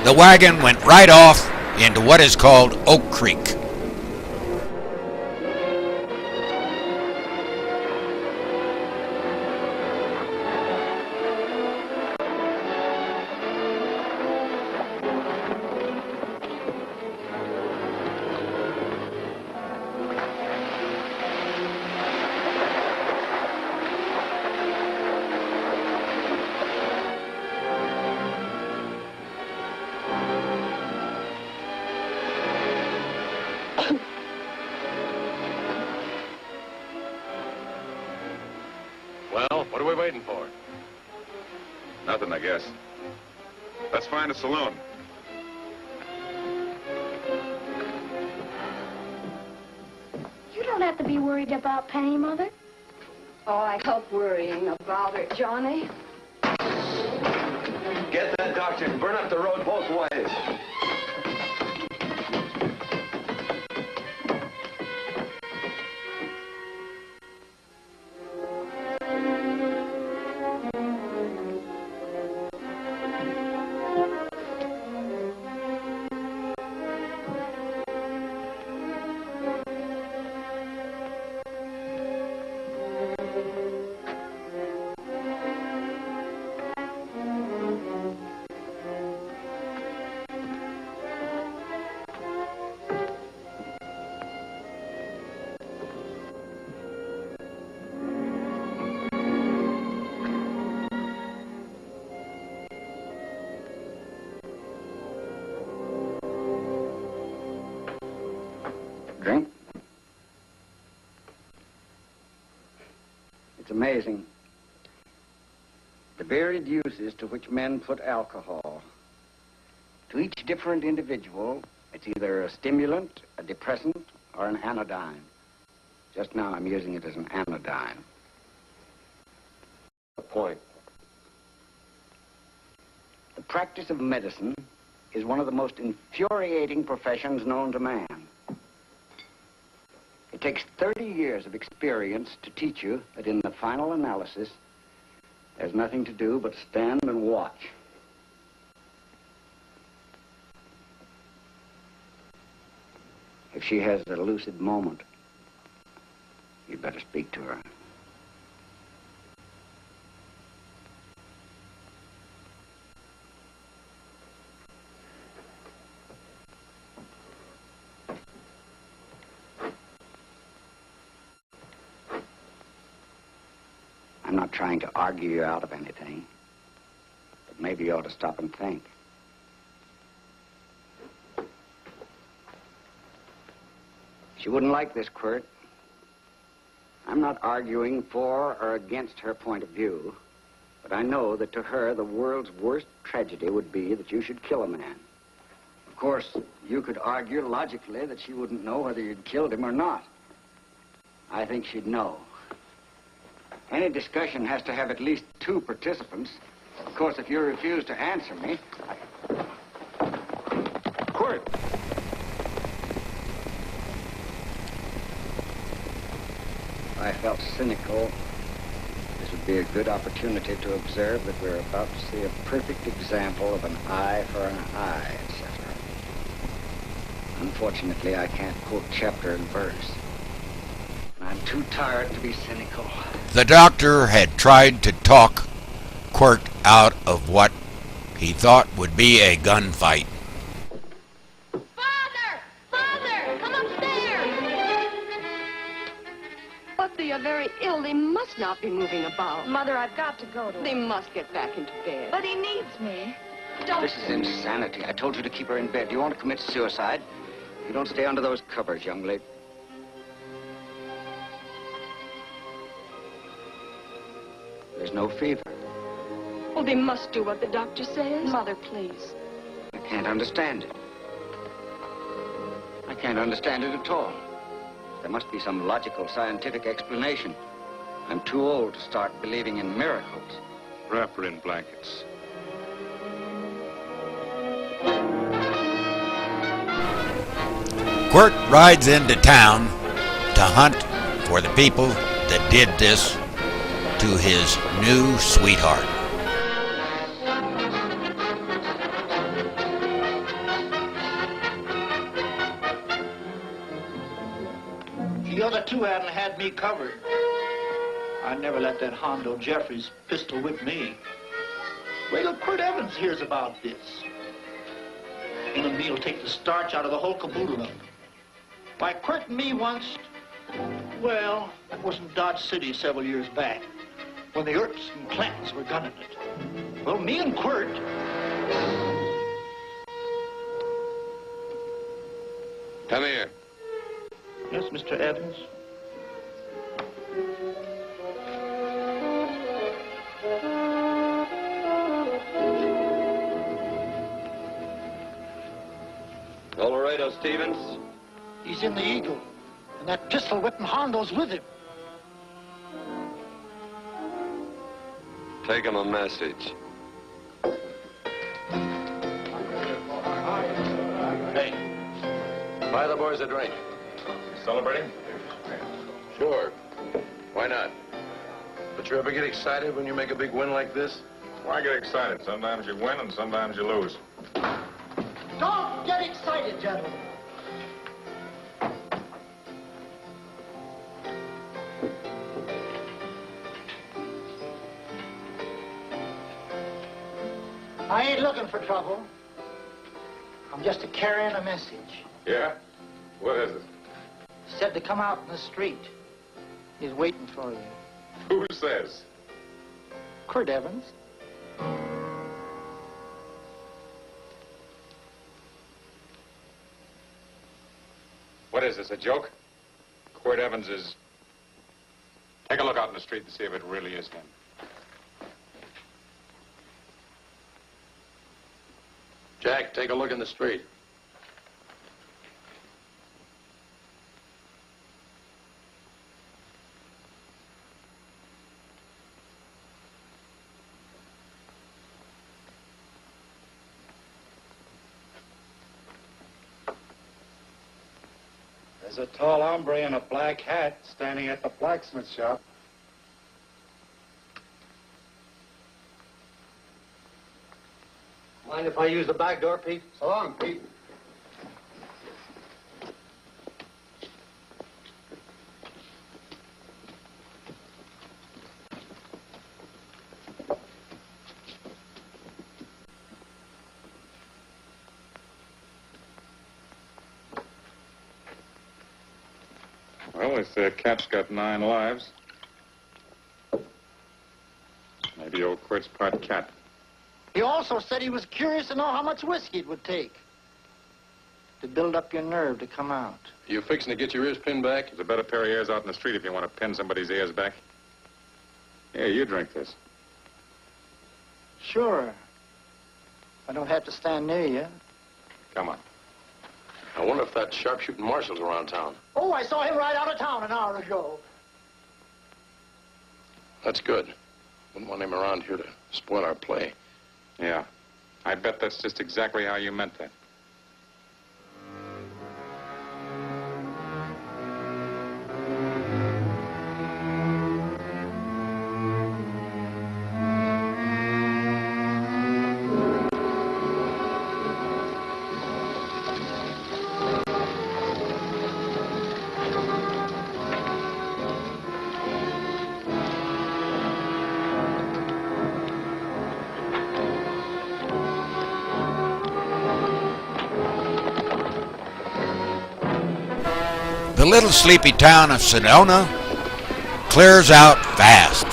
the wagon went right off into what is called Oak Creek. Well, what are we waiting for? Nothing, I guess. Let's find a saloon. You don't have to be worried about Penny, Mother. Oh, I hope worrying about her, Johnny. Get that doctor and burn up the road both ways. Drink? It's amazing. The varied uses to which men put alcohol. To each different individual, it's either a stimulant, a depressant, or an anodyne. Just now I'm using it as an anodyne. The point. The practice of medicine is one of the most infuriating professions known to man. It takes 30 years of experience to teach you that in the final analysis, there's nothing to do but stand and watch. If she has a lucid moment, you'd better speak to her. I'm not trying to argue you out of anything, but maybe you ought to stop and think. She wouldn't like this, Quirt. I'm not arguing for or against her point of view, but I know that to her, the world's worst tragedy would be that you should kill a man. Of course, you could argue logically that she wouldn't know whether you'd killed him or not. I think she'd know. Any discussion has to have at least two participants. Of course, if you refuse to answer me... Quirt! If I felt cynical, this would be a good opportunity to observe that we're about to see a perfect example of an eye for an eye, etc. Unfortunately, I can't quote chapter and verse. I'm too tired to be cynical. The doctor had tried to talk Quirt out of what he thought would be a gunfight. Father! Father! Come upstairs! But they are very ill. They must not be moving about. Mother, I've got to go to They must get back into bed. But he needs me. Don't... This is insanity. I told you to keep her in bed. Do you want to commit suicide? You don't stay under those covers, young lady. There's no fever. Oh, they must do what the doctor says. Mother, please. I can't understand it. I can't understand it at all. There must be some logical, scientific explanation. I'm too old to start believing in miracles. Wrap her in blankets. Quirt rides into town to hunt for the people that did this to his new sweetheart. had me covered. I'd never let that Hondo Jeffries pistol whip me. Wait till Quirt Evans hears about this. Him and me'll take the starch out of the whole caboodle of it. Why, Quirt and me once, well, that was in Dodge City several years back, when the Earps and Clantons were gunning it. Well, me and Quirt... Come here. Yes, Mr. Evans? Laredo Stevens. He's in the Eagle, and that pistol whipping Hondo's with him. Take him a message. Hey, buy the boys a drink. Celebrating? Sure. Why not? But you ever get excited when you make a big win like this? Why get excited? Sometimes you win and sometimes you lose. Don't get excited, gentlemen. I ain't looking for trouble. I'm just carrying a message. Yeah? What is it? Said to come out in the street. He's waiting for you. Who says? Quirt Evans. What is this, a joke? Quirt Evans is... Take a look out in the street and see if it really is him. Jack, take a look in the street. There's a tall hombre in a black hat standing at the blacksmith shop. Mind if I use the back door, Pete? So long, Pete. Well, this cat's got 9 lives. Maybe old Quirt's part cat. He also said he was curious to know how much whiskey it would take to build up your nerve to come out. You fixing to get your ears pinned back? There's a better pair of ears out in the street if you want to pin somebody's ears back. Here, you drink this. Sure. I don't have to stand near you. Come on. I wonder if that sharpshooting marshal's around town. Oh, I saw him ride out of town an hour ago. That's good. Wouldn't want him around here to spoil our play. Yeah. I bet that's just exactly how you meant that. The little sleepy town of Sedona clears out fast.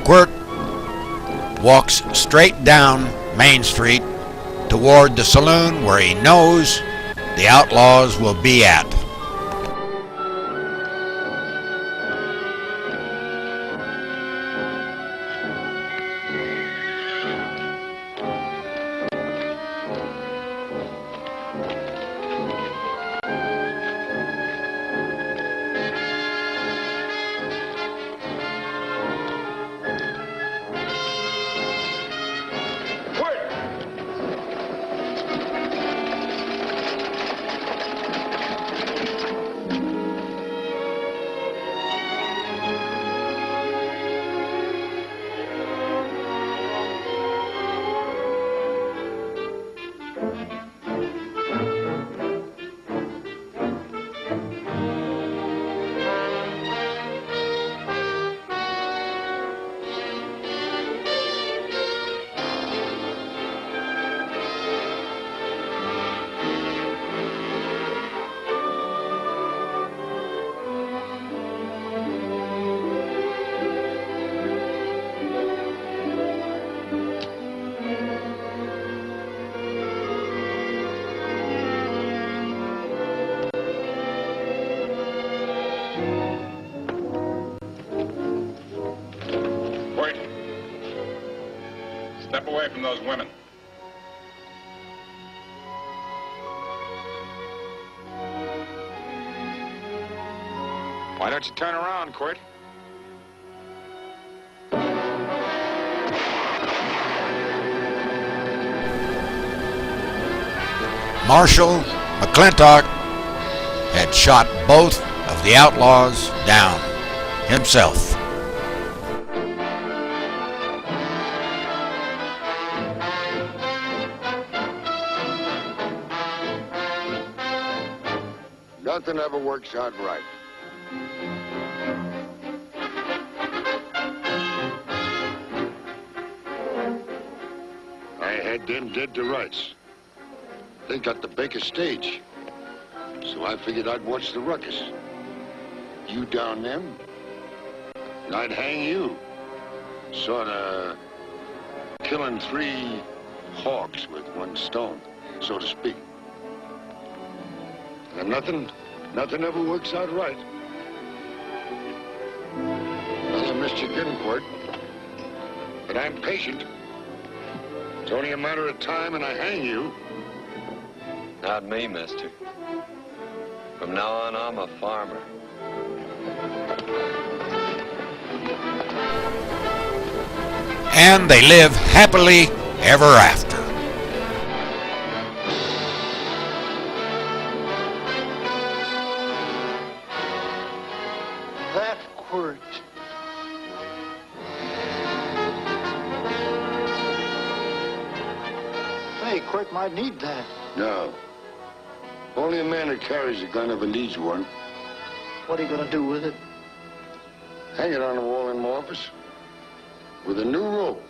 Quirt walks straight down Main Street toward the saloon where he knows the outlaws will be at. away from those women. Why don't you turn around, Quirt? Marshal McClintock had shot both of the outlaws down himself. Nothing ever works out right. I had them dead to rights. They got the Baker stage. So I figured I'd watch the ruckus. You down them, and I'd hang you. Sorta killing 3 hawks with 1 stone, so to speak. And nothing ever works out right. Well, I missed you again, Quirt. But I'm patient. It's only a matter of time and I hang you. Not me, mister. From now on, I'm a farmer. And they live happily ever after. That Quirt. Hey, Quirt might need that. No. Only a man who carries a gun ever needs one. What are you gonna do with it? Hang it on the wall in my office with a new rope.